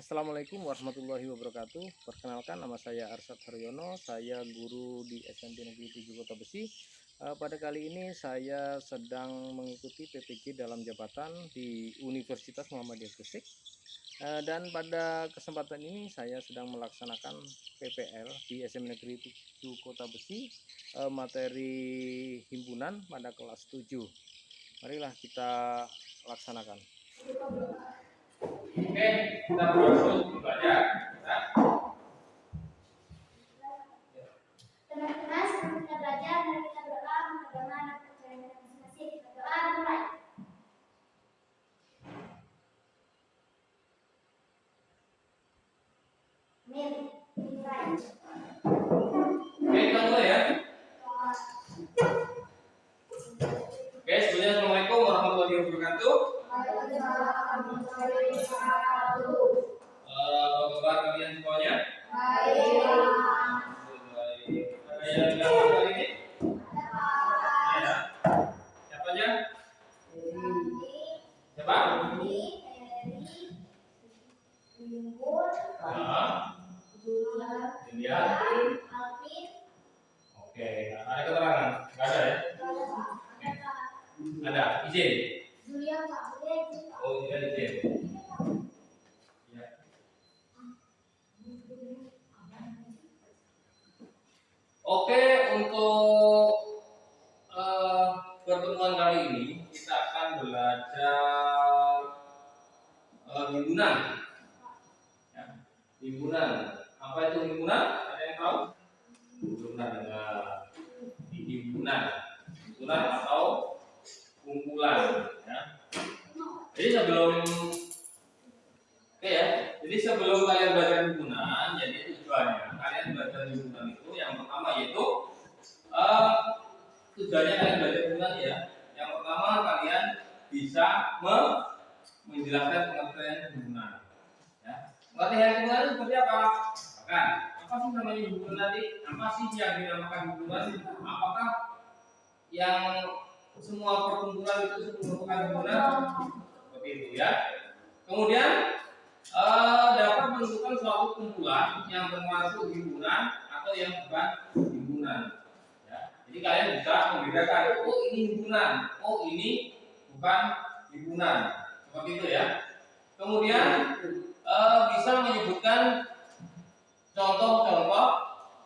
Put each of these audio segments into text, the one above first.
Assalamualaikum warahmatullahi wabarakatuh. Perkenalkan, nama saya Arsyad Haryono. Saya guru di SMP Negeri 7 Kota Besi. Pada kali ini saya sedang mengikuti PPG dalam jabatan di Universitas Muhammadiyah Gresik. Dan pada kesempatan ini saya sedang melaksanakan PPL di SMP Negeri 7 Kota Besi, materi himpunan pada kelas 7. Marilah kita laksanakan. Oke, kita berlangsung belajar. Teman-teman, sebelum kita belajar, mari kita berdoa bagaimana perjalanan kita masing-masing. Kita berdoa mulai. Amin. Mulai. Oke, kita mulai ya. Oke, sebelumnya Assalamualaikum warahmatullahi wabarakatuh. Apa kabar kalian semuanya? Baik. Ada yang bilang apa kali ini? Ya. Siapa aja? Siapa? Julia. Oke, ada keterangan? Enggak ada ya? Ada. Izin. Oh, iya izin. Ya. Oke, untuk pertemuan kali ini kita akan belajar himpunan. Ya, himpunan. Apa itu himpunan? Ada yang tahu? Belum pernah dengar. Himpunan. Himpunan atau kumpulan. Ya. Jadi sebelum kalian belajar himpunan, jadi tujuannya kalian belajar himpunan itu yang pertama yaitu tujuannya kalian belajar himpunan ya. Yang pertama kalian bisa menjelaskan pengertian himpunan. Ya. Pengertian himpunan itu seperti apa? Kan? Apa sih namanya himpunan tadi? Apa sih yang dinamakan himpunan? Apakah yang semua perkumpulan itu merupakan himpunan? Seperti itu ya. Kemudian dapat menentukan suatu kumpulan yang termasuk himpunan atau yang bukan himpunan. Ya. Jadi kalian bisa membedakan, oh ini himpunan, oh ini bukan himpunan, seperti itu ya. Kemudian bisa menyebutkan contoh-contoh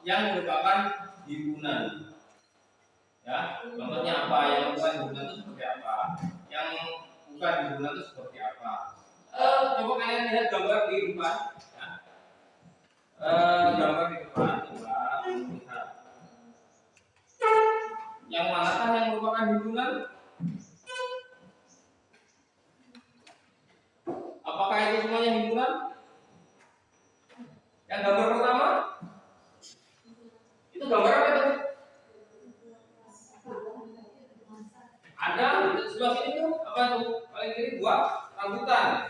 yang merupakan himpunan. Ya, contohnya apa? Yang bukan himpunan itu seperti apa? Yang bukan himpunan itu seperti apa? Coba kalian lihat gambar di depan. Ya. Gambar di depan, coba lihat. Yang manakah yang merupakan himpunan? Apakah itu semuanya himpunan? Yang gambar pertama? Itu gambar apa itu? Ada di sebelah sini tuh apa tuh? Paling kiri buah rambutan.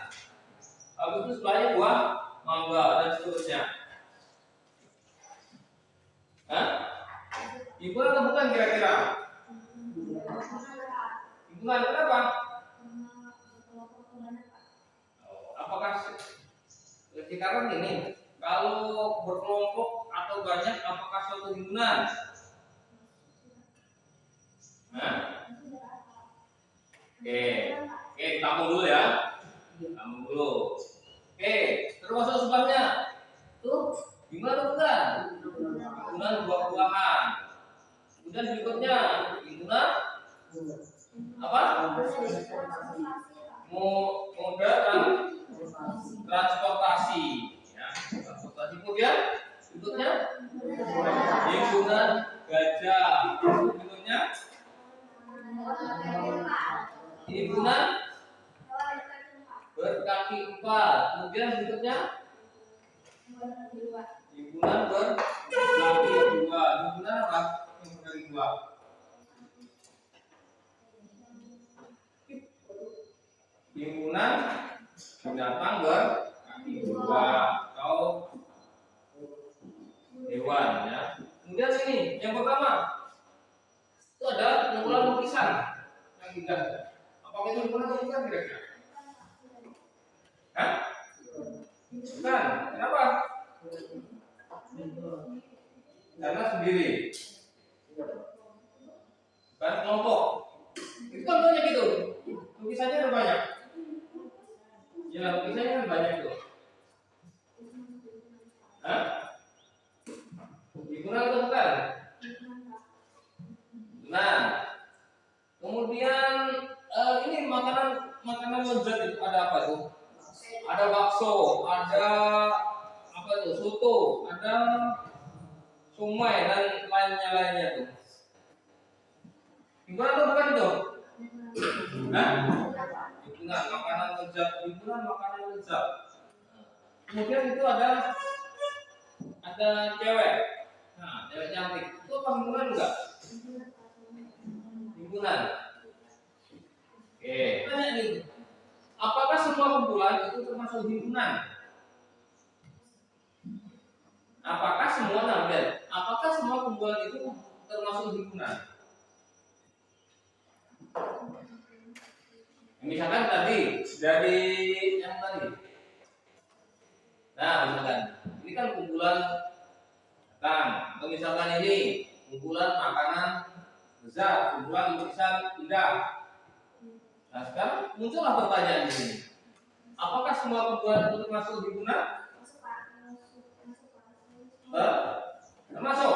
Habis itu sebelahnya buah mangga dan seterusnya. Hah? Himpunan atau bukan kira-kira? Himpunan kenapa? Apakah sekarang ini kalau berkelompok atau banyak apakah suatu himpunan? Hah? Oke, tampung dulu ya. Tampung dulu. Oke, terus masuk sebelahnya. Tuh, gimana bukan? Himpunan buah-buahan. Kemudian berikutnya himpunan apa? Moda dan transportasi. Ya, transportasi. Kemudian berikutnya himpunan gajah. Berikutnya himpunan berkaki 4. Kemudian berikutnya himpunan berkaki 2. Himpunan apa? Yang berkaki 2. Himpunan binatang berkaki 2 atau hewan ya. Kemudian sini yang pertama itu ada kumpulan lukisan yang indah. Apakah itu himpunan atau bukan kira-kira? Hah? Bukan. Kenapa? Karena sendiri. Bukan kelompok. Itu kan banyak itu. Lukisannya ada banyak. Ya, lukisannya kan banyak itu. Hah? Himpunan atau bukan? Nah, kemudian ini makanan lezat itu ada apa tuh? Ada bakso, ada apa tuh? Soto, ada somai dan lainnya tuh. Himpunan atau bukan itu? Hah? Himpunan makanan lezat, himpunan makanan lezat. Kemudian itu ada cewek. Nah, cewek cantik. Itu apa himpunan enggak? Himpunan. Oke, tanya nih. Apakah semua kumpulan itu termasuk himpunan? Apakah semua namanya? Apakah semua kumpulan itu termasuk himpunan? Misalkan tadi dari yang tadi. Nah, misalkan ini kan kumpulan atau misalkan ini kumpulan makanan lezat, kumpulan lukisan indah. Nah, sekarang muncullah pertanyaan ini. Apakah semua kumpulan itu termasuk himpunan? Termasuk.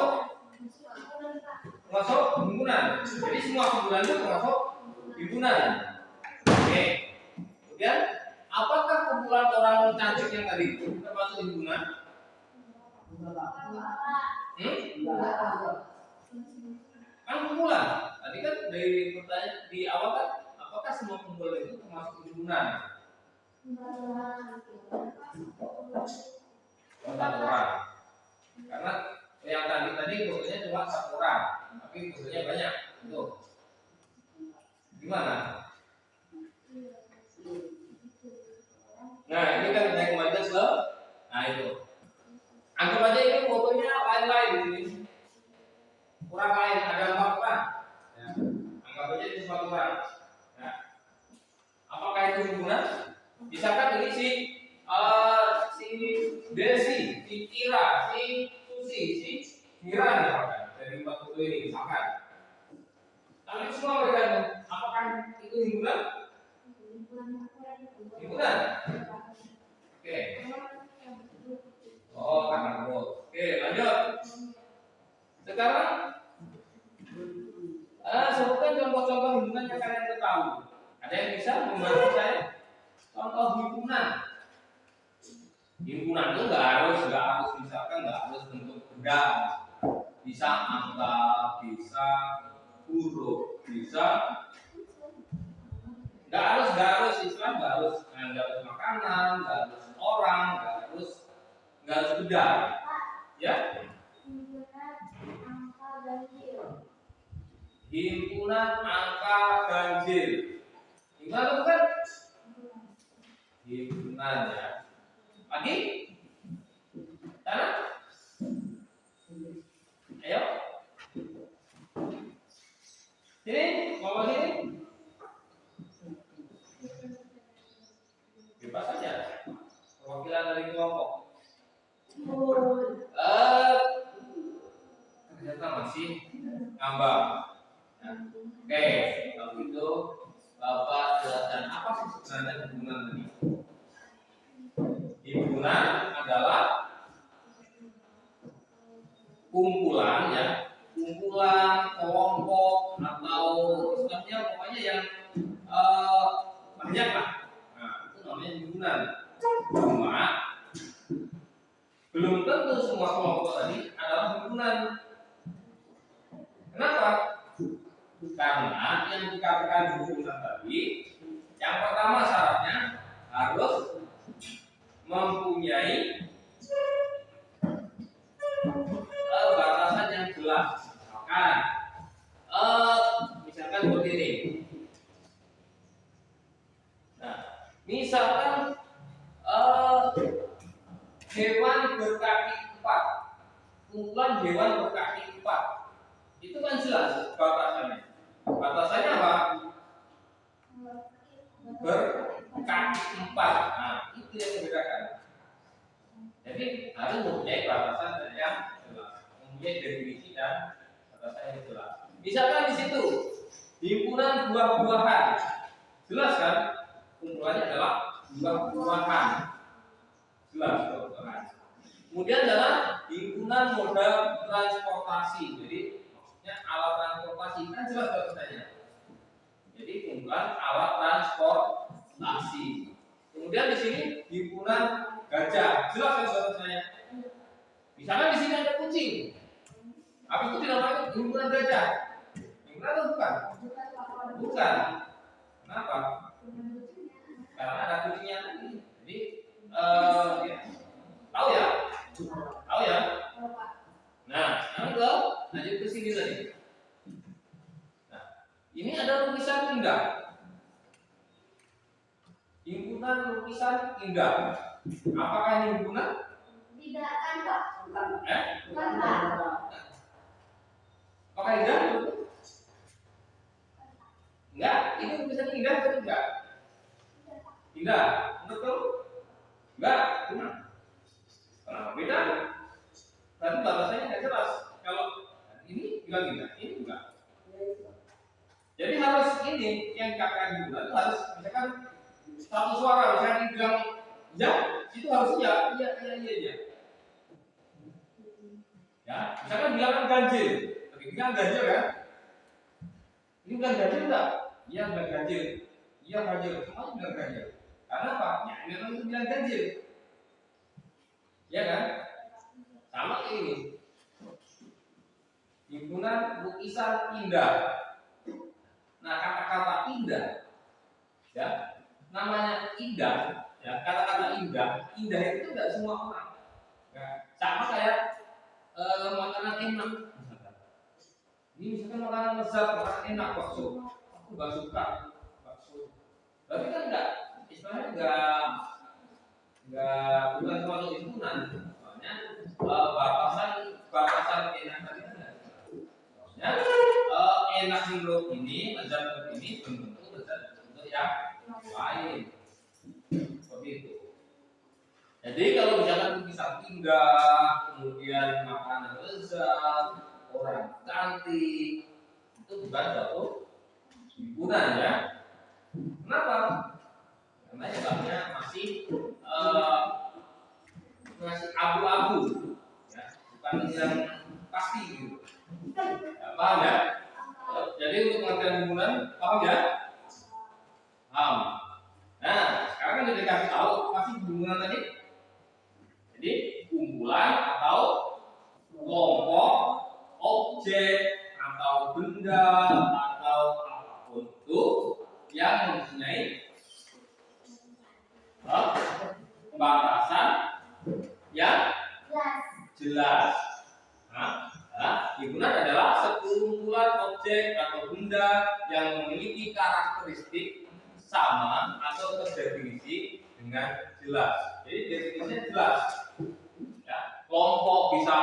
Termasuk himpunan. Jadi semua kumpulan itu termasuk himpunan. Oke. Kemudian, apakah kumpulan orang cantik yang tadi termasuk himpunan? Kan kumpulan. Tadi kan dari pertanyaan di awal kan, apakah semua kumpulan itu termasuk himpunan? Satu orang. Karena yang tadi fotonya cuma satu orang, tapi fotonya banyak. Tuh. Gimana? Nah, ini kan naik kembali ke nah itu. Anggap aja ini fotonya lain-lain ini. Kurang lain, ada 4 orang. Ya. Anggap aja itu 4 orang. Ya. Apakah itu himpunan? Misalkan ini si Desi, si Ira, si Susi, si Mira misalkan dari 4 foto ini misalkan. Tapi semua mereka itu, apakah itu himpunan? Himpunan. Oke. Oh, karena growth. Oke, lanjut. Sekarang sebutkan contoh-contoh himpunan yang kalian ketahui. Ada yang bisa membantu saya? Contoh himpunan. Himpunan itu nggak harus misalkan nggak harus bentuk benda, bisa angka, bisa huruf, bisa nggak harus Islam, nggak harus makanan, nggak harus orang, nggak harus benda, ya. Himpunan angka ganjil. Gimana bukan? Himpunan ya. Lagi? Sana? Ayo. Sini, mau sini. Bebas saja. Perwakilan dari kelompok. Ternyata masih ngambang. Nah, oke, kalau gitu Bapak jelaskan apa sih sebenarnya himpunan tadi? Himpunan adalah kumpulan ya, kumpulan kelompok atau istilahnya pokoknya yang banyak lah. Nah, itu namanya himpunan. Cuma belum tentu semua kelompok tadi adalah himpunan. Kenapa? Karena yang dikatakan himpunan tadi, yang pertama syaratnya harus mempunyai batasan yang jelas. Misalkan seperti ini. Nah, misalkan hewan berkaki 4, kumpulan hewan berkaki 4, itu kan jelas batasannya. Batasannya apa? Berkaki 4. Nah, itu yang membedakan. Jadi harus mempunyai batasan yang jelas, mempunyai definisi dan batasan yang jelas. Misalkan di situ himpunan buah-buahan, jelas kan? Kumpulannya adalah buah-buahan, jelas buah-buahan. Kemudian adalah himpunan moda transportasi, jadi maksudnya alat transportasi, kan jelas batasannya. Jadi kumpulan alat transportasi. Kemudian di sini himpunan gajah, jelas kan batasannya. Misalkan di sini ada kucing, apa itu dinamakan himpunan gajah? Himpunan atau bukan? Bukan. Kenapa? Karena ada kucingnya tadi. Jadi ya. Tahu ya? Tahu ya? Nah, sekarang ke lanjut ke sini tadi. Nah, ini ada lukisan indah. Himpunan lukisan indah. Apakah ini himpunan? Tidak kan Pak? Bukan Pak. Apakah indah? Enggak, ini lukisan indah atau enggak? Indah, menurut kamu? Enggak, benar. Kenapa beda? Berarti batasannya nggak jelas. Kalau ini bilang indah, ini enggak. Jadi harus ini yang kakak bilang harus misalkan satu suara, misalkan bilang ya, itu harus ya. Ya, misalkan bilang ganjil, bilang ganjil kan? Ini bilang ganjil enggak? Iya bilang ganjil, iya ganjil, semuanya bilang ganjil. Karena apa? Ya, memang itu bilang ganjil, ya kan? Sama kayak ini. Himpunan lukisan indah. Nah, kata-kata indah, ya, namanya indah, ya, kata-kata indah itu tidak semua orang. Ya, sama kayak makanan enak, misalkan. Ini misalkan makanan lezat, makanan enak, bakso. Aku nggak suka bakso. Tapi kan enggak, istilahnya bukan suatu himpunan. Soalnya batasan enak tadi kan enggak. Maksudnya enak menurut ini, lezat menurut ini belum tentu lezat untuk yang lain. Seperti itu. Jadi kalau misalkan lukisan indah, kemudian makanan lezat, orang cantik, itu bukan suatu himpunan ya. Kenapa? Karena sebabnya masih abu-abu, ya, bukan yang pasti gitu. Ya, paham ya? Jadi untuk pengertian himpunan, paham ya? Paham. Nah, sekarang kan kita kasih tahu pasti himpunan tadi. Jadi kumpulan atau kelompok objek atau benda atau apapun itu yang mempunyai batasan yang jelas. Himpunan adalah sekumpulan objek atau benda yang memiliki karakteristik sama atau terdefinisi dengan jelas. Jadi definisinya jelas. Ya, kelompok bisa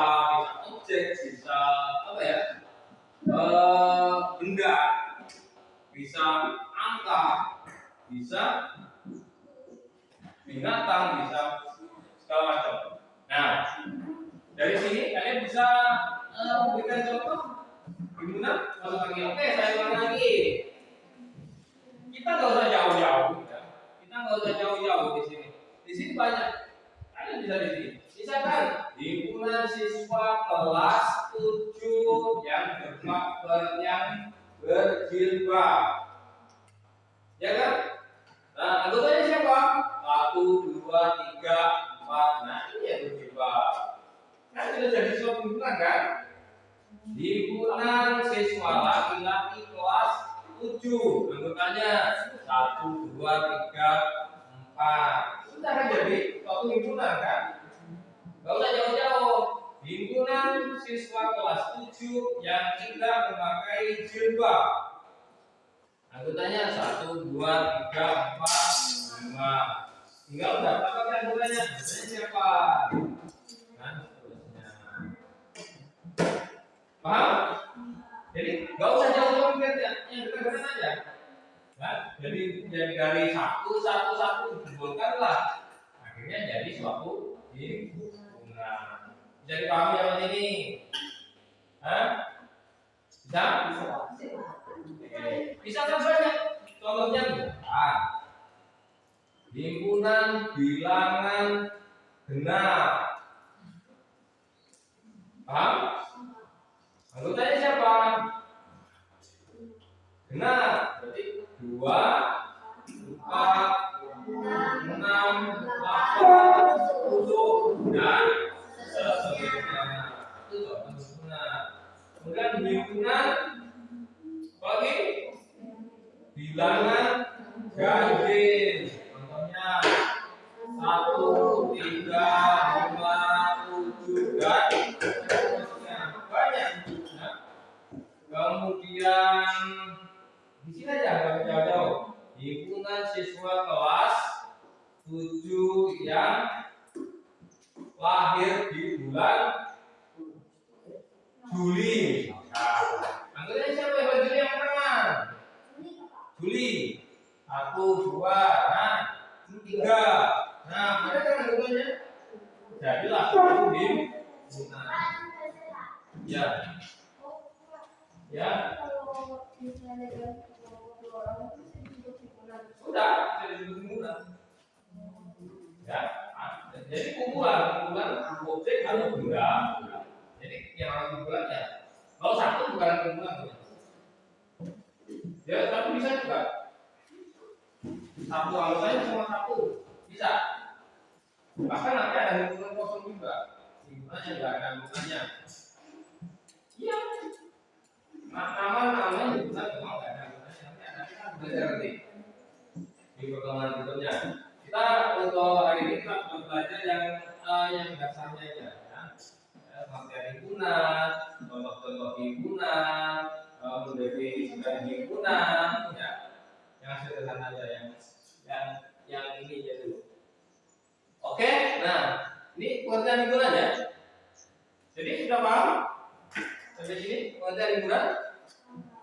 objek, bisa apa ya? Benda, bisa angka, bisa binatang, bisa segala macam. Nah, dari sini kalian bisa memberikan contoh himpunan. Masuk lagi, oke, saya ulang lagi. Kita nggak usah jauh-jauh, ya. Kita nggak usah jauh-jauh di sini. Di sini banyak. Kalian bisa di sini. Misalkan himpunan siswa kelas 7 yang berjilbab, ya kan? Nah, anggotanya siapa? 1, 2, 3, 4. Nah, ini yang berjilbab. Kan sudah jadi suatu himpunan kan? Himpunan siswa laki-laki kelas 7, anggotanya 1, 2, 3, 4. Sudah kan jadi suatu himpunan kan? Gak usah jauh-jauh. Himpunan siswa kelas 7 yang tidak memakai jilbab, anggotanya 1, 2, 3, 4, 5. Tinggal berapa kali anggotanya? Anggotanya siapa? Dan seterusnya. Paham? Jadi gak usah jauh-jauh lihatnya, yang dekat-dekat aja. Nah, jadi dari satu dikumpulkanlah, akhirnya jadi suatu himpunan. Bisa dipahami yang ini? Hah? Bisa? Oke. Bisa kan banyak. Contohnya himpunan bilangan genap. Paham? Anggotanya siapa? Genap. Berarti 2, 4, 6, 8, 10 dan seterusnya. Itu himpunan. Kemudian himpunan apa lagi? Bilangan ganjil. Contohnya 1, 3, 5, 7 dan seterusnya. Banyak. Nah, kemudian di sini aja nggak jauh-jauh. Himpunan siswa kelas 7 yang lahir di bulan Juli. Nah, anggotanya siapa yang Juli yang pertama? Juli. 1, 2, nah 3. Nah, ada kan anggotanya? Jadilah himpunan. Ya. Ya. Sudah, jadi himpunan. Ya. Jadi kumpulan objek atau benda. Jadi yang harus kumpulan ya. Kalau satu bukan kumpulan. Ya, tapi bisa juga. Satu anggotanya cuma satu, bisa. Bahkan nanti ada himpunan kosong juga. Himpunannya juga ada himpunannya. Iya. Namanya himpunan memang nggak ada himpunannya. Nanti ada kita belajar nanti di pertemuan berikutnya. Kita untuk hari ini kita belajar yang dasarnya aja. Pengertian himpunan, contoh-contoh himpunan, mendefinisikan himpunan, ya, yang sederhana aja, yang ini aja dulu. Oke, nah ini pengertian himpunan ya. Jadi sudah paham sampai sini pengertian himpunan?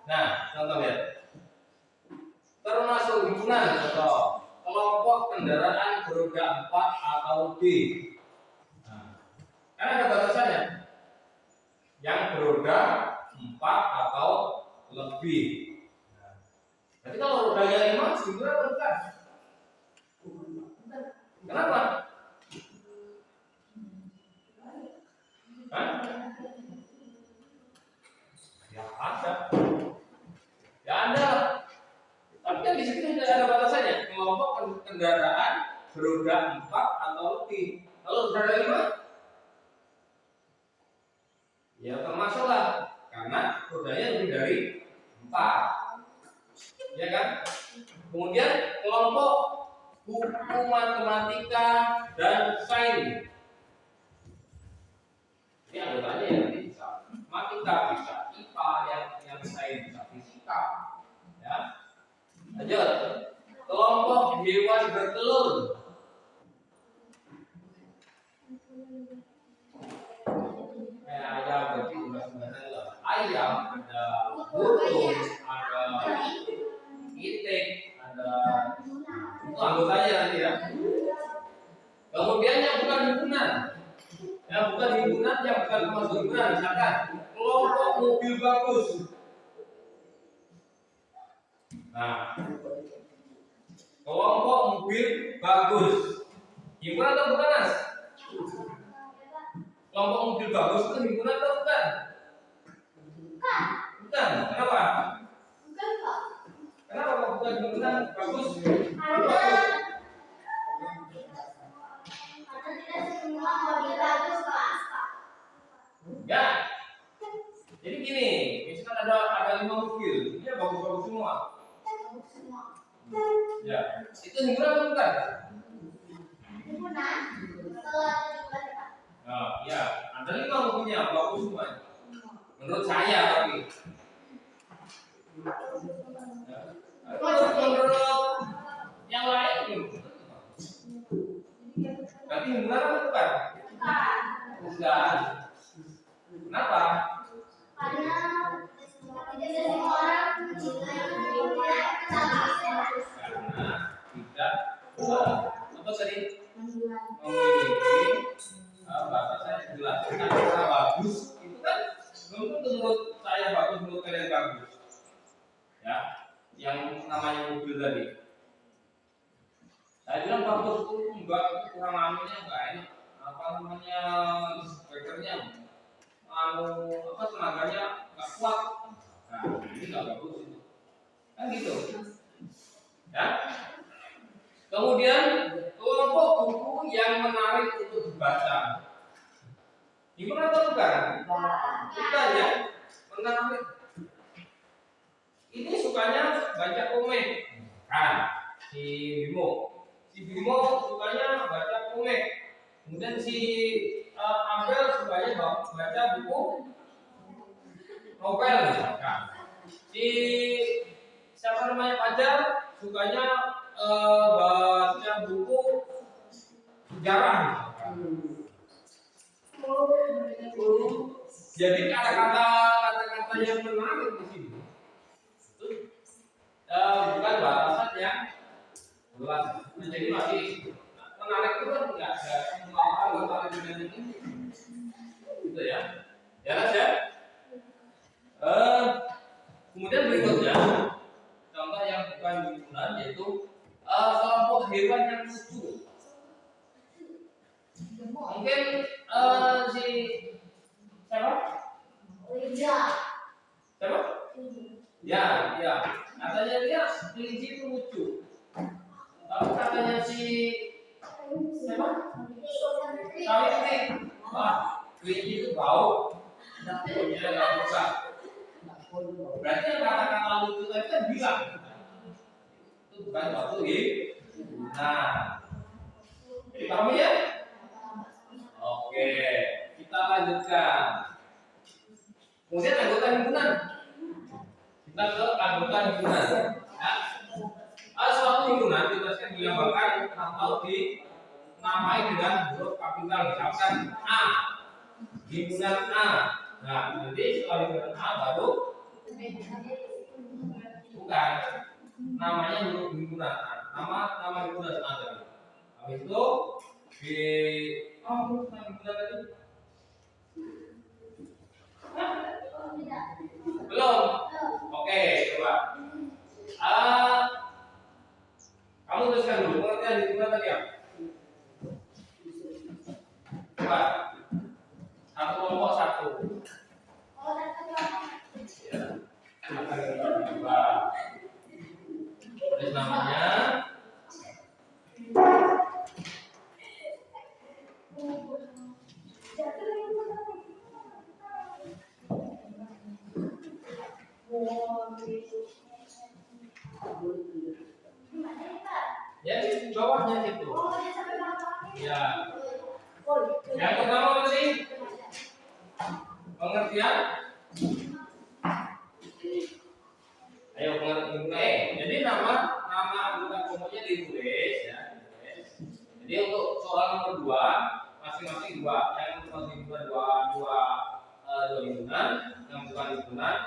Nah, contoh lihat. Termasuk himpunan, contoh kelompok kendaraan beroda 4 atau lebih. Kan ada batasannya. Yang beroda 4 atau lebih. Jadi kalau rodanya 5, himpunan atau bukan? Kenapa? Hah? Ya ada. Ya ada. Tapi kan di situ tidak ada batasannya. Kelompok kendaraan beroda 4 atau lebih. Kalau beroda 5? Ya termasuklah karena rodanya lebih dari 4, ya kan? Kemudian kelompok buku matematika dan sains. Ini anggotanya yang bisa matematika, bisa IPA, yang sains bisa fisika, ya. Lanjut. Kelompok hewan bertelur. Ayam berarti ayam, ada burung, ada itik, ada itu anggotanya nanti ya. Kemudian yang bukan himpunan, yang bukan termasuk himpunan, misalkan kelompok mobil bagus. Nah, kelompok mobil bagus, himpunan atau bukan Mas? Kelompok mobil bagus itu himpunan atau bukan? Bukan. Kenapa? Bukan, Pak. Kenapa kok bukan himpunan bagus? Karena tidak semua mobil bagus, Pak. Ya. Jadi gini, misalkan ada 5 mobil, dia bagus-bagus semua. Ya. Itu himpunan atau bukan? Himpunan. Setelah Nah, ya, ada 5 mobilnya bagus semua. Menurut saya tapi. Ya. Menurut yang lain berarti himpunan atau bukan? Bukan. Kenapa? Karena tidak semua orang mencintai himpunan Karena tidak apa tadi? memiliki Memiliki nggak enak, apa namanya, bekerja tenaganya nggak kuat. Nah, ini nggak bagus itu. Kan gitu. Ya. Kemudian kelompok buku yang menarik untuk dibaca. Gimana tuh bukan? Bukan ya, menarik. Ini sukanya baca komik. Kan, si Bimo sukanya baca komik. Kemudian si Abel sukanya baca buku novel misalkan. Si siapa namanya Fajar sukanya baca buku sejarah misalkan. Jadi kata-kata yang menarik di sini itu bukan batasan yang luas. Jadi masih menarik itu kan nggak ada semua orang dengan ini, gitu ya. Jelas ya. Kemudian berikutnya contoh yang bukan himpunan yaitu kelompok hewan yang lucu. Mungkin si siapa? Siapa? Ya. Katanya dia kelinci itu lucu. Tapi katanya si siapa? Sawitri. Wah, kelinci itu bau. Ya nggak bisa. Berarti yang kata-kata lucu tadi kan bilang itu bukan suatu nah. Jadi paham ya? Oke, kita lanjutkan. Kemudian anggota himpunan. Kita ke anggota himpunan. Ya. Suatu himpunan dituliskan dilambangkan atau dinamai dengan huruf kapital, misalkan A. Himpunan A. Nah, nanti setelah himpunan A baru bukan namanya huruf himpunan A. Nama himpunan A. Habis itu di huruf himpunan tadi. Belum. Oke, coba. Kamu tuliskan dulu pengertian himpunan tadi ya. Coba. Satu kelompok satu. Ya. Coba. Tulis namanya. Ya, di bawahnya itu. Ya. Yang pertama apa sih? Pengertian. Ayo pengertian. Jadi nama anggota kelompoknya ditulis ya. Jadi untuk soal nomor 2 masing-masing 2. Yang masing himpunan dua himpunan, yang bukan himpunan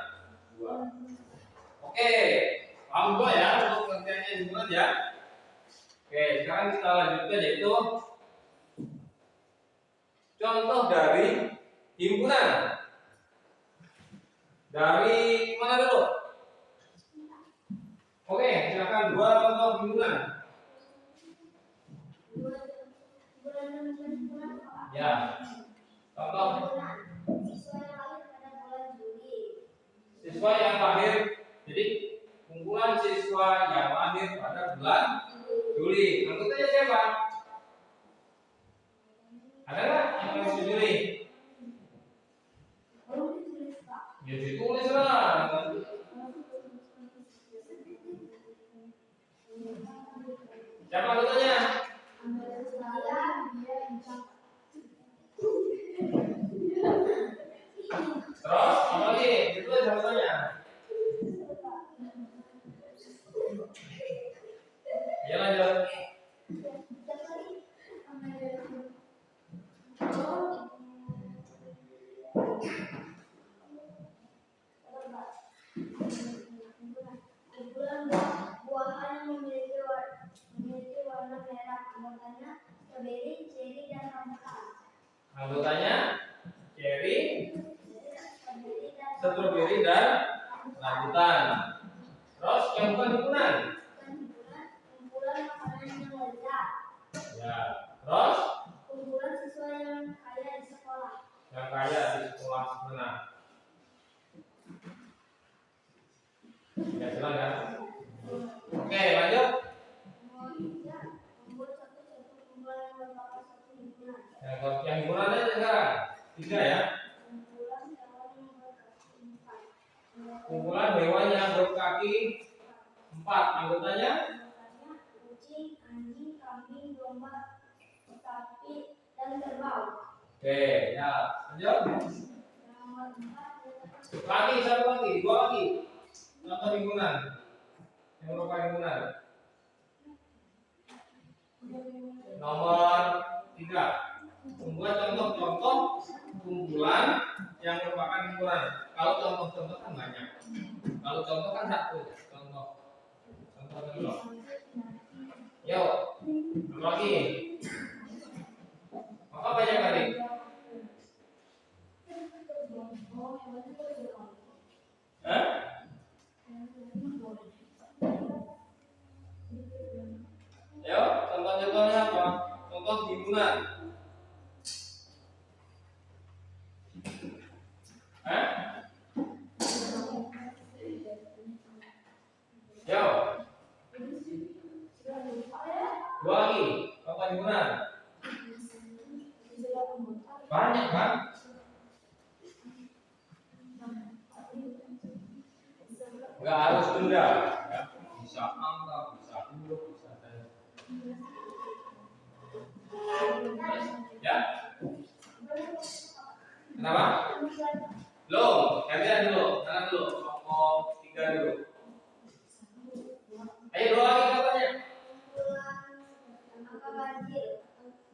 2. Oke, paham gua ya untuk pengertiannya himpunan ya. Oke, sekarang kita lanjutkan yaitu contoh dari himpunan. Dari mana dulu? Oke, silakan 2 contoh himpunan. Ya. Contoh siswa yang lahir. Jadi kumpulan siswa yang lahir pada bulan Juli. Anggotanya siapa? Ada nggak yang masih Juli? Ya ditulis lah. Siapa anggotanya? Terus apa lagi? Ditulis anggotanya. Ya lanjut. Buah-buahan yang memiliki warna merah, anggotanya strawberry, cherry, dan rambutan. Anggotanya cherry, strawberry, dan rambutan. Terus yang bukan himpunan? Kumpulan makanan yang lezat. Ya. Terus? yang kaya di sekolah mana? Ya jelas kan? Oke, lanjut. Yang himpunannya sekarang 3 ya. Kumpulan hewan yang berkaki 4, anggotanya kucing, anjing, kambing, domba, sapi, dan kerbau. oke, ya, lanjut. Nomor 4 Lagi, satu lagi, 2 lagi. Contoh himpunan. Yang merupakan himpunan. Nomor 3. Membuat contoh-contoh kumpulan yang merupakan himpunan. Kalau contoh-contoh kan banyak. Kalau contoh kan satu. Contoh dulu. Yuk, apa lagi? Apa banyak tadi? Hah? Ayo, contoh-contohnya apa? Contoh himpunan. Hah? Yo. 2 lagi. Contoh himpunan. Banyak kan? Enggak harus benda. Ya. Bisa angka, bisa huruf, bisa dan. Ya. Kenapa? Belum. Gantian dulu. Tangan dulu. Kelompok 3 dulu. Ayo 2 lagi katanya.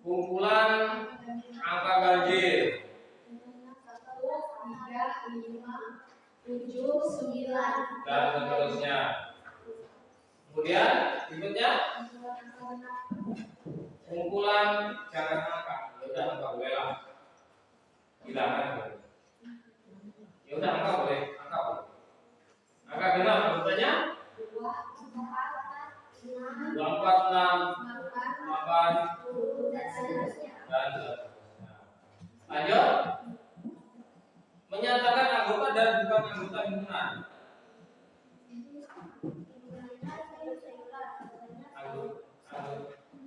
Kumpulan angka ganjil. 3, 5, 7, 9. Dan seterusnya. Kemudian berikutnya kumpulan jangan angka. Ya udah angka boleh lah. Hilangkan. Ya udah angka boleh, angka boleh. Angka genap maksudnya 2, 4, 5, 2, 4, 6, 8 10, dan seterusnya. dan seterusnya. Lanjut. Menyatakan anggota dan bukan anggota himpunan.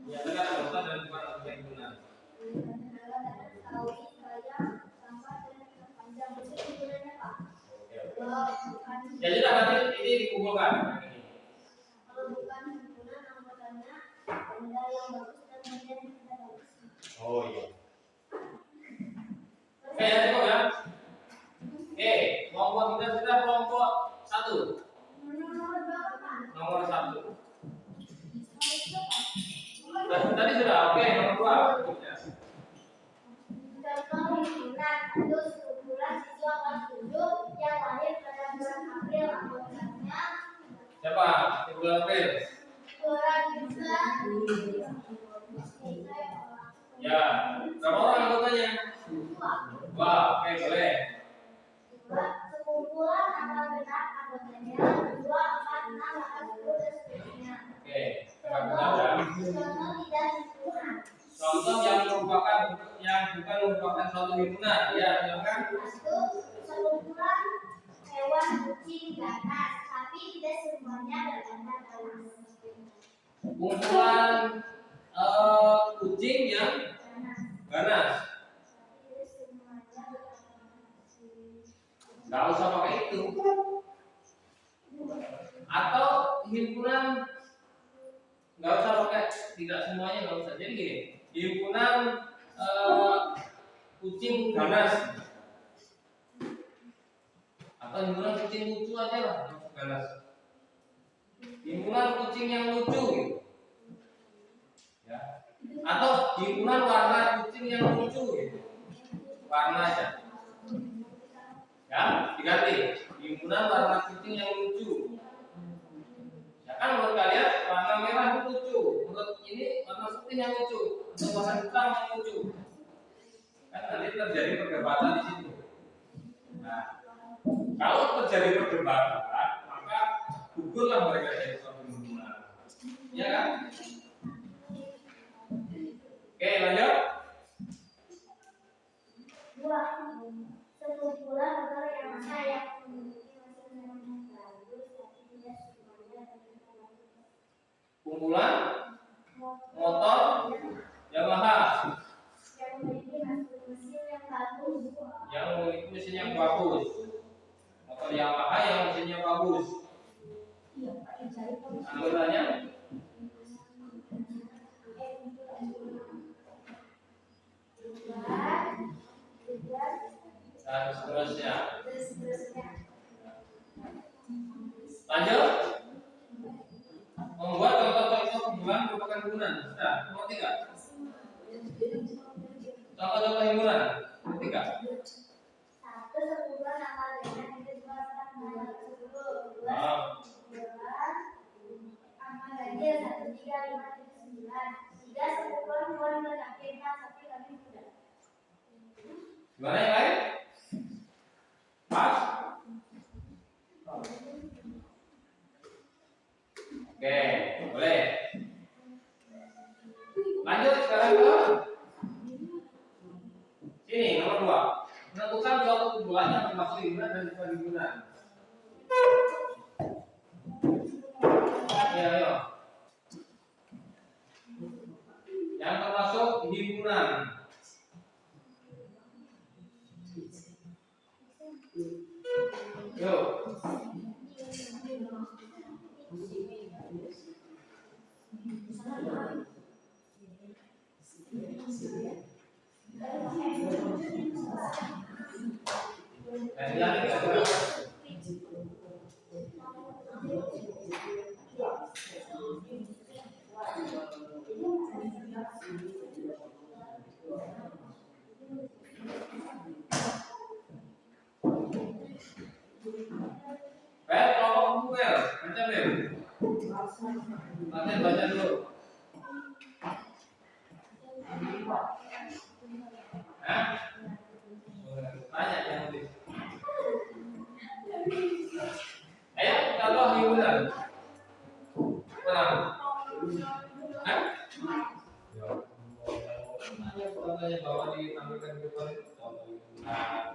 Menyatakan anggota dan bukan anggota himpunan. Ya sudah nanti ini dikumpulkan. Kalau bukan himpunan anggotanya benda yang bagus dan benda yang tidak bagus. Oh iya. Oke, ya cukup ya. Oke, kelompok kita sudah kelompok 1. Nomor 1. Tadi sudah, oke, nomor 2. Contoh himpunan itu sekumpulan siswa kelas 7 yang lahir pada bulan April. Anggotanya Siapa? Di bulan April. orang bisa. Ya, berapa orang anggotanya? 2. Oke, boleh. Sekumpulan angka genap anggotanya 2, 4, 6, 8, 10 dan seterusnya. Oke, kita benar. Contoh tidak himpunan. Contoh yang bukan merupakan suatu himpunan. Ya, silakan. 1. Sekumpulan hewan kucing ganas, tapi tidak semuanya berwarna ganas. Kumpulan kucing yang ganas. Tidak semuanya berwarna ganas. Nggak usah pakai itu. Atau himpunan nggak usah pakai, tidak semuanya nggak usah. Jadi gini, himpunan kucing ganas atau himpunan kucing lucu aja lah, ganas. Himpunan kucing yang lucu gitu. Ya. Atau himpunan warna kucing yang lucu gitu. Warna aja. Ya, diganti. Himpunan warna kucing yang lucu. Ya kan menurut kalian warna merah itu lucu. Menurut ini warna putih yang lucu. Atau warna hitam yang lucu. Kan nanti terjadi perdebatan di situ. Nah, kalau terjadi perdebatan, maka gugurlah mereka dari suatu himpunan. Ya kan? Oke, lanjut. dua. Sekumpulan motor yang mana yang memiliki mesin yang bagus tapi tidak semuanya Kumpulan motor Yamaha yang memiliki mesin yang bagus. yang memiliki mesin yang bagus. Motor Yamaha yang mesinnya bagus. Anggotanya dan seterusnya. Lanjut. Membuat contoh-contoh himpunan merupakan himpunan. Sudah, nomor 3. Contoh-contoh himpunan. Nomor 3. Satu sekumpulan amal dengan dikeluarkan tanggal 10. Dua amal ganjil 1, 3, 5, 9. 3 sekumpulan hewan berakhir tapi kami muda. Gimana yang lain? Pas? Oke, boleh. Lanjut sekarang ke sini nomor 2. Menentukan suatu kumpulan yang termasuk himpunan dan bukan himpunan. Ayo. Yang termasuk himpunan. Yuk. Well, kelompok buku well, baca well. Baca dulu. Hah? Tanya yang lebih. Ayo, contoh himpunan. Tenang. Hah? Contohnya bawa ditampilkan di depan. Contoh himpunan.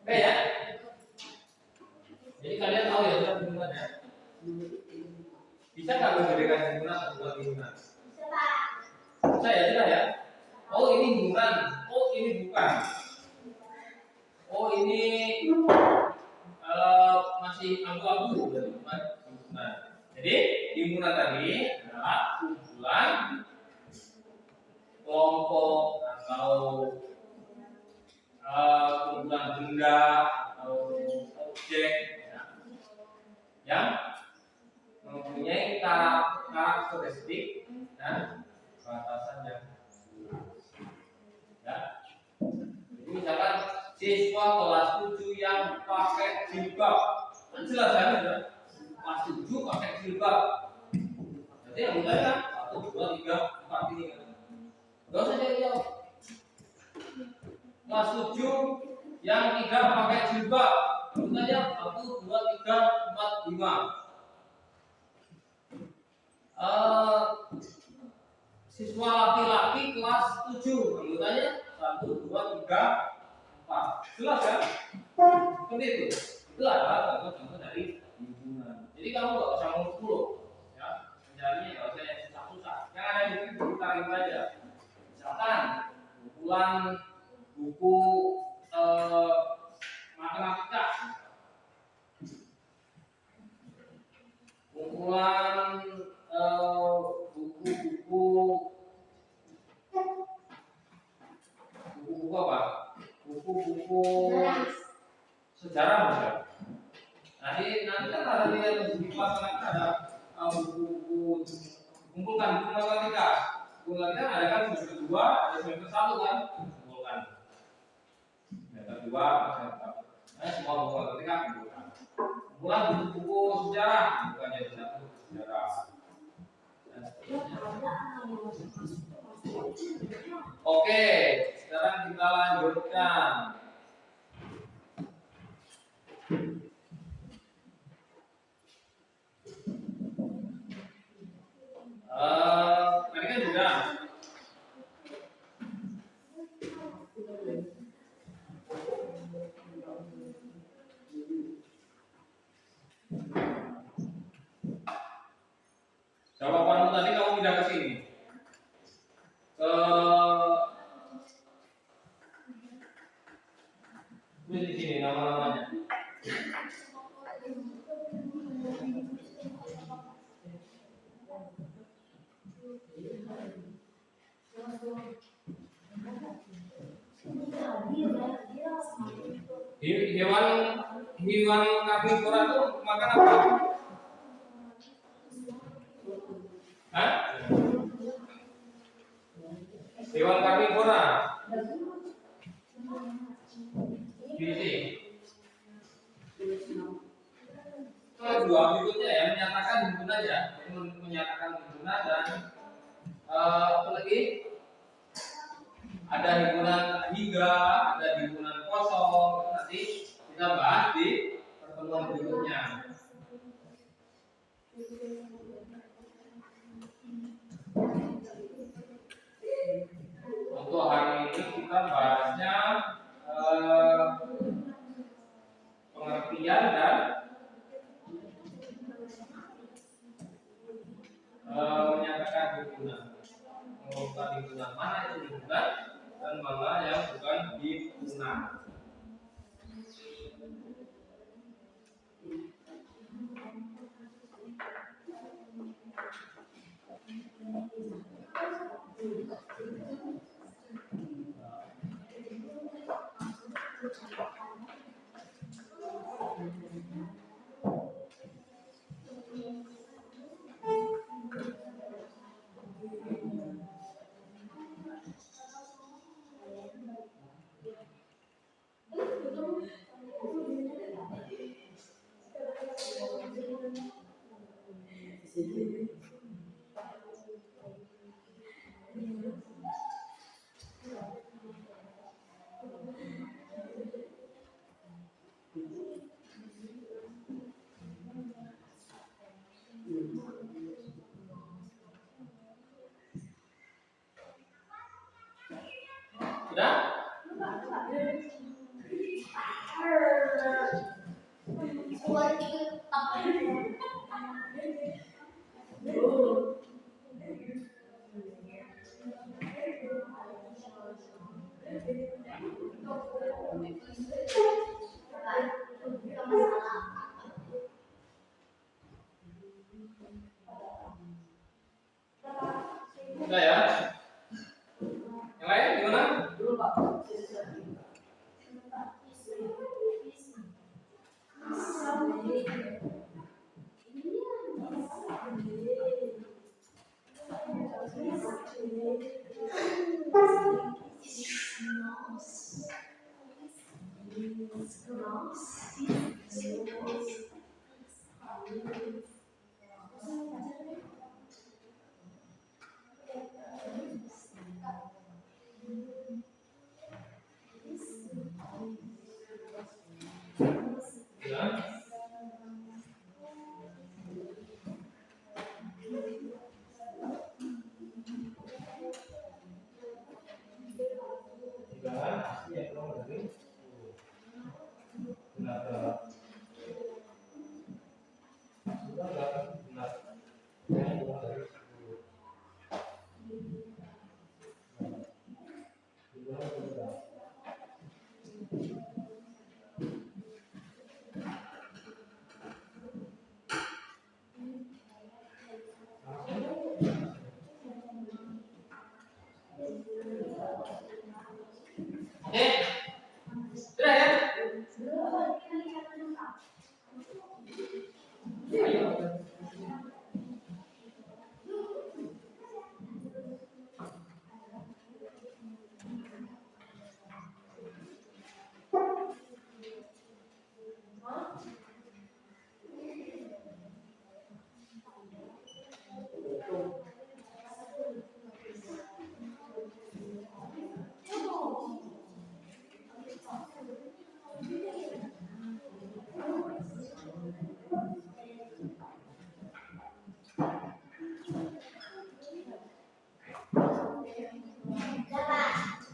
Oke ya. Jadi kalian tahu ya sudah himpunan ya. Bisa nggak membedakan himpunan atau bukan himpunan? Bisa ya, sudah ya. Oh ini himpunan, oh ini bukan. Oh ini masih abu-abu dari himpunan. Jadi himpunan tadi adalah kumpulan kelompok atau kumpulan benda atau objek yang mempunyai karakteristik dan batasan yang ya. Jadi misalkan siswa kelas 7 yang pakai jilbab, kan jelas kan ya? Kelas 7 pakai jilbab. Jadi yang mulai kan 1, 2, 3, 4 ini kan. Gak usah jadi jauh. Kelas 7 yang 3 pakai jilbab. Contohnya 1, 2, 3, 4, 5. Siswa laki-laki kelas 7 anggotanya 1, 2, 3, 4. Jelas kan? Seperti itu. Itu adalah contoh dari himpunan. Jadi kamu nggak usah muluk-muluk, ya. Mencarinya nggak usah yang susah-susah. Yang ada di sini ditarik aja. Misalkan kumpulan buku matematika, kumpulan buku apa? Buku sejarah misalnya. Nanti kan ada nilai di kelas ada buku kumpulkan buku matematika. Buku matematika ada kan semester 2, ada semester 1 kan? Kumpulkan. Semester 2, semua buku matematika kumpulkan. Kumpulan buku sejarah, bukan jadi satu sejarah. Oke, sekarang kita lanjutkan. Yakin sudah? Jawabanmu tadi kamu pindah ke sini. Tulis di sini nama-namanya. Hewan karnivora itu makan apa? Hah? Hewan karnivora. Gizi. Dua berikutnya ya, menyatakan himpunan ya, menyatakan himpunan dan apa lagi? Ada himpunan hingga, ada himpunan kosong. Nanti kita bahas di pertemuan berikutnya. Untuk hari ini kita bahasnya pengertian dan menyatakan himpunan. Mengungkapkan himpunan mana itu himpunan dan mana yang bukan himpunan. Sudah? Sudah ya? Yang lain gimana? Sudah?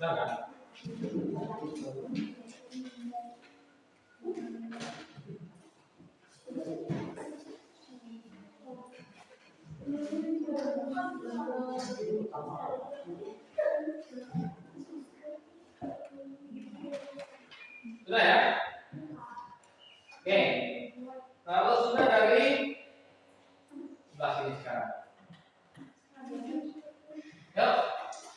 Sudah kan? Sudah ya? Oke. Kalau sudah dari sebelah sini sekarang. Yuk,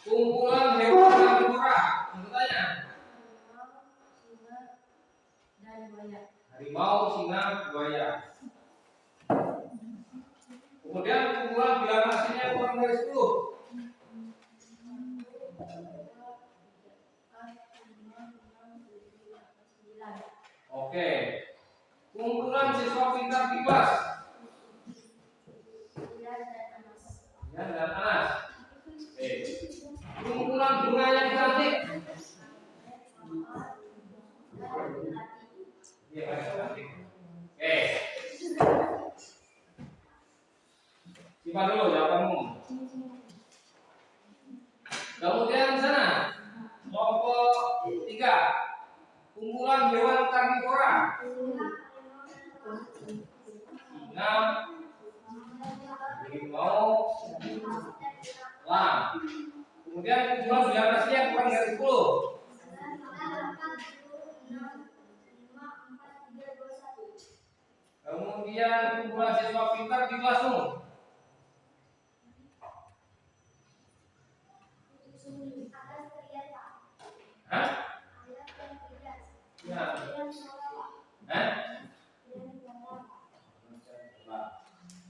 kumpulan hewan karnivora. Anggotanya harimau, singa, buaya. Kemudian kumpulan bilangan aslinya kurang dari 10. Oke. Kumpulan siswa pintar di kelas. Ya, dan Anas. Oke. Kumpulan bunga yang cantik. Iya, cantik. Oke. Simpan dulu jawabanmu. Kemudian di sana kelompok 3. Kumpulan hewan karnivora. Singa, harimau, elang. Kemudian kumpulan bilangan asli yang kurang dari 10. Kemudian kumpulan siswa pintar di kelasmu. Hah? Ya. Hah?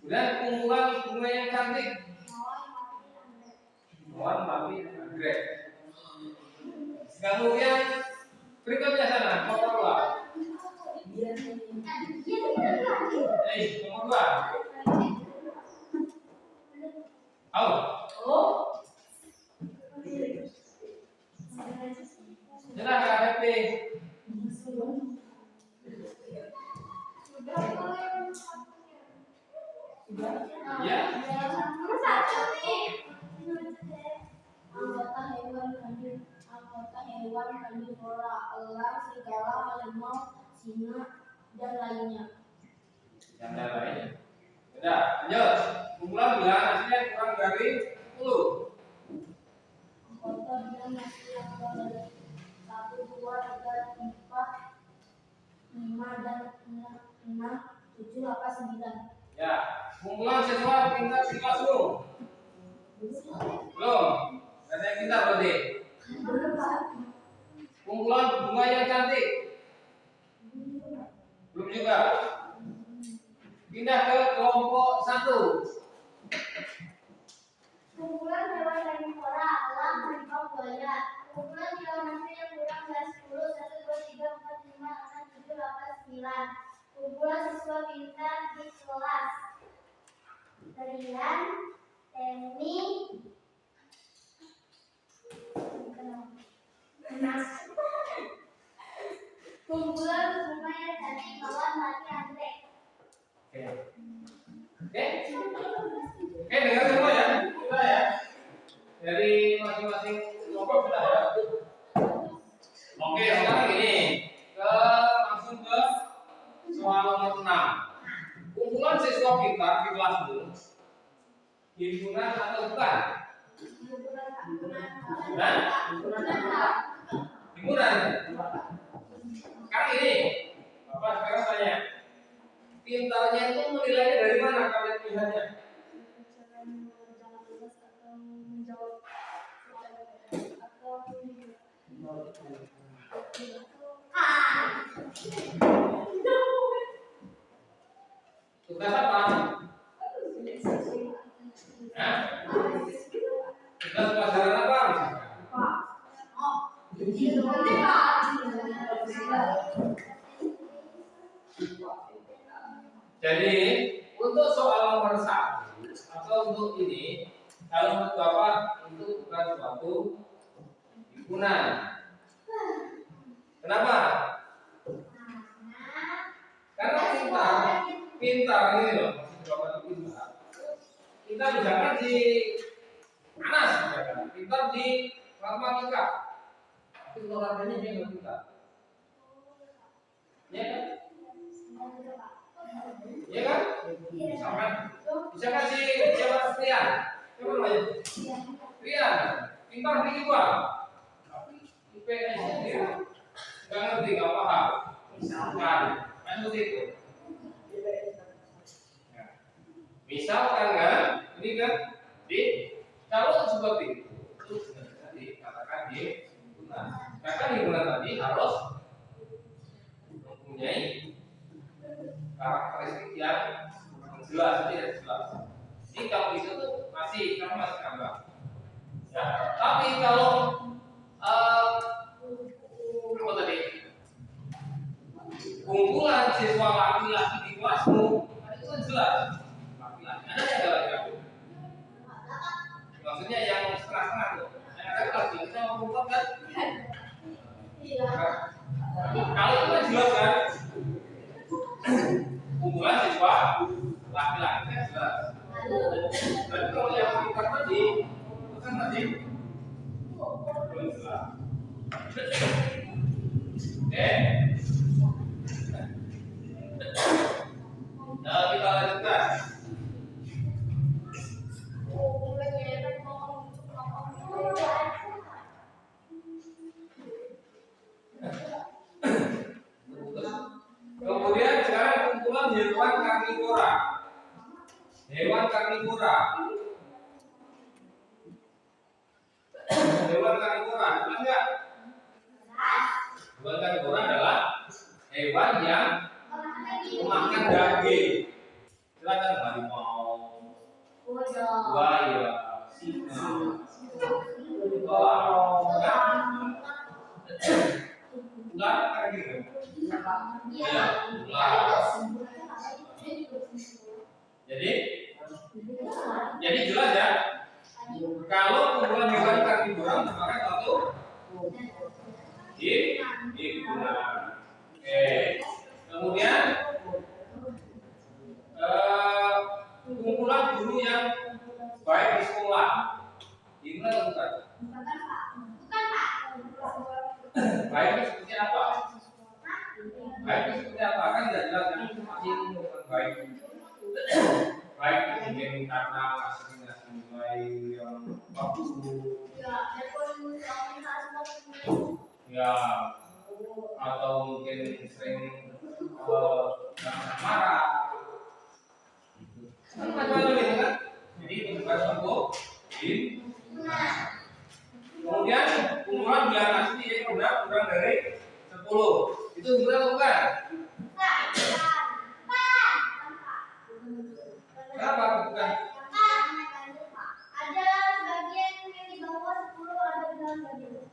Kemudian kumpulan bunga yang cantik. Mawar, mati, anggrek. Kemudian berikutnya sana, nomor 2. Nomor 2. Sudah Kak Happy. Ya. Anggota hewan karnivora, elang, serigala, harimau, singa, dan lainnya. Sudah, lanjut. Kumpulan bilangan aslinya kurang dari 10. Anggota bilangan asli yang kurang dari 1, 2, 3, 4, 5, dan 6, 7, 8, 9. Ya, kumpulan siswa pintar di kelasmu. Belum. Ada yang pintar berarti. Kumpulan bunga yang cantik. Belum juga. Pindah ke kelompok 1. Kumpulan hewan karnivora, elang, harimau, buaya. Kumpulan bilangan asli yang kurang dari 10, 1, 2, 3, 4, 5, 6, 7, 8, 9. Kumpulan siswa pintar di kelas. Rian, Temi, kumpulan bunga yang cantik, mawar, mati, anggrek. Oke, dengar semua ya. Sudah ya. Dari masing-masing kelompok sudah ya. Oke, sekarang gini. Langsung ke soal nomor 6. Kumpulan siswa pintar di kelasmu himpunan atau bukan? Himpunan? Himpunan. Sekarang ini, Bapak sekarang tanya, pintarnya itu menilainya dari mana kalian melihatnya? Tugas apa? Tugas pelajaran apa? Jadi untuk soal nomor 1 atau untuk ini, kalau menurut Bapak itu bukan suatu himpunan. Kenapa? Karena pintar ini loh, Bapak pintar. Kita misalkan di Anas, misalkan pintar di matematika. Tapi olahraganya dia nggak suka. Iya kan? Iya kan? Misalkan si siapa Rian? Siapa namanya? Rian. Pintar di IPA. Tapi IPS-nya dia nggak ngerti, nggak paham. Misalkan, kan seperti itu. Ya. Misalkan kan, ini kan kalau seperti itu dikatakan himpunan. Karena himpunan tadi harus mempunyai karakteristik yang jelas, tidak jelas. Jadi kalau itu tuh masih tambah. Ya, tapi kalau apa tadi? Kumpulan siswa laki-laki di kelasmu, itu kan jelas. Laki-laki. Ada yang laki-laki? Maksudnya yang setengah-setengah tuh. Yang ada laki-laki sama perempuan kan? Kalau itu kan jelas kan? Kumpulan siswa laki-laki kan jelas. Tapi kalau yang pintar tadi, itu kan tadi belum jelas. Oke. Nah, kita lanjutkan. Kemudian sekarang kumpulan hewan karnivora. Hewan karnivora. Hewan karnivora, jelas nggak? Hewan karnivora adalah hewan yang memakan daging. Silakan harimau, buaya, singa, ular, kayak gitu. Ya, ular. Jadi jelas ya. Kalau kumpulan hewan karnivora maka satu himpunan. Oke. Kemudian kumpulan guru yang baik di sekolah. Himpunan atau bukan? Bukan, Pak. Baik itu seperti apa? Baik itu seperti apa? Kan tidak jelas kan? Masih kumpulan baik. Baik itu mungkin karena ngasih nilai yang bagus. Ya, atau mungkin sering marah. Kan macam-macam itu kan? Jadi itu bukan suatu himpunan. Kemudian kumpulan bilangan asli yang kurang dari 10. Itu himpunan atau bukan? Kenapa bukan? Ada sebagian yang di bawah 10, ada dalam bagian.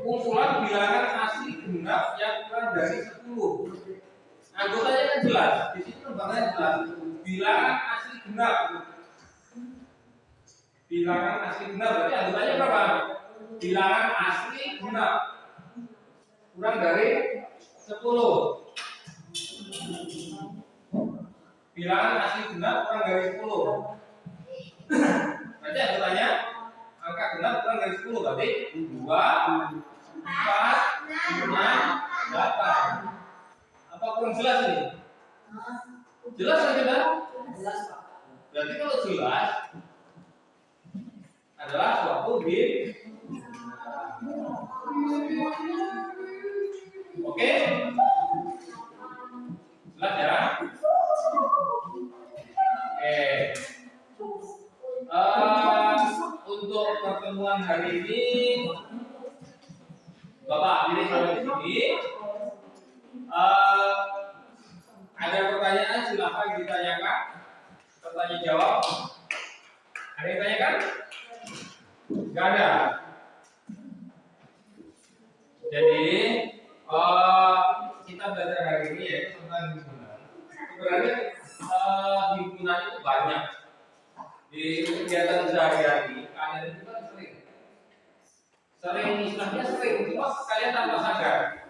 Kumpulan bilangan asli genap yang kurang dari 10. Anggotanya kan jelas. Di situ lembarannya jelas. Bilangan asli genap. Bilangan asli genap berarti anggotanya berapa? Bilangan asli genap kurang dari 10. Bilangan asli genap kurang dari 10. Berarti anggotanya angka genap kurang dari 10 berarti 2, 4, 5, 8. Apa kurang jelas ini? Jelas kan kita? Jelas, Pak. Berarti kalau jelas adalah suatu Oke? Jelas ya? Oke. Untuk pertemuan hari ini Bapak pilih sampai di sini. Ada pertanyaan silakan ditanyakan. Pertanyaan jawab. Ada yang tanyakan? Gak ada. Jadi kita belajar hari ini yaitu tentang himpunan. Sebenarnya himpunan itu banyak. Di kegiatan sehari-hari kalian itu kan sering istilahnya sering, cuma kalian tanpa sadar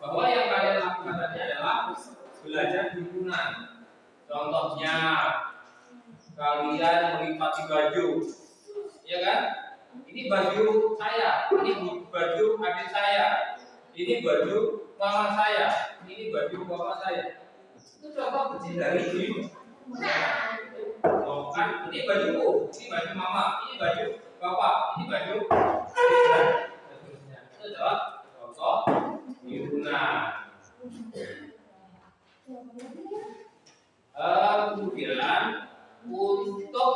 bahwa yang kalian lakukan tadi adalah belajar himpunan. Contohnya kalian melipati baju, ya kan? Ini baju saya, ini baju adik saya, ini baju mama saya, ini baju bapak saya. Itu coba kecil dari ini. Oh, kan ini bajuku, ini baju mama, ini baju bapak, ini baju adik dan seterusnya. Itu adalah contoh himpunan. Kemudian untuk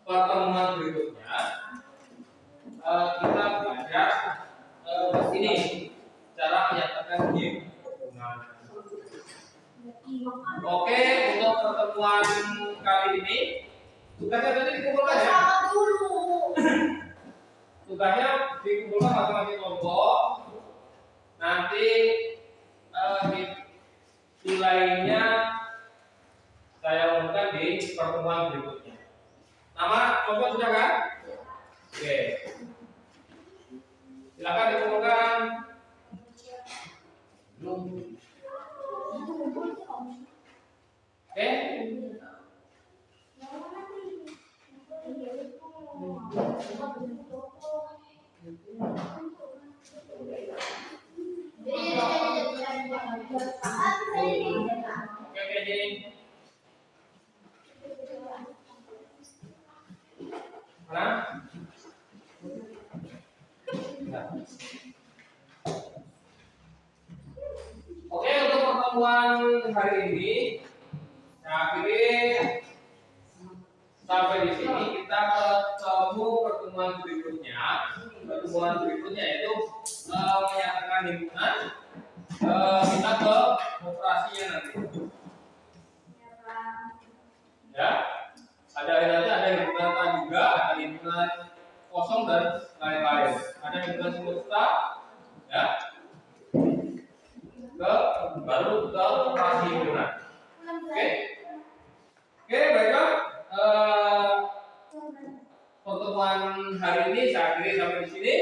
pertemuan berikutnya kita belajar ini cara menyatakan himpunan. Oke, untuk pertemuan kali ini tugasnya tadi dikumpulkan ya. Tugasnya dikumpulkan masing-masing kelompok. Nanti nilainya saya umumkan di pertemuan berikutnya. Nama kelompok sudah kan? Oke. Silakan dikumpulkan. Oke. Oke, jadi mana? Oke, untuk pertemuan hari ini saya akhiri sampai di sini. Kita ketemu pertemuan berikutnya. Pertemuan berikutnya yaitu menyatakan himpunan. Kita ke operasinya nanti. Ya, ada himpunan A juga, ada himpunan kosong dan lain-lain. Ada himpunan semesta, ya. Baru ke operasi himpunan. Oke, baiklah. Pertemuan hari ini saya akhiri sampai di sini.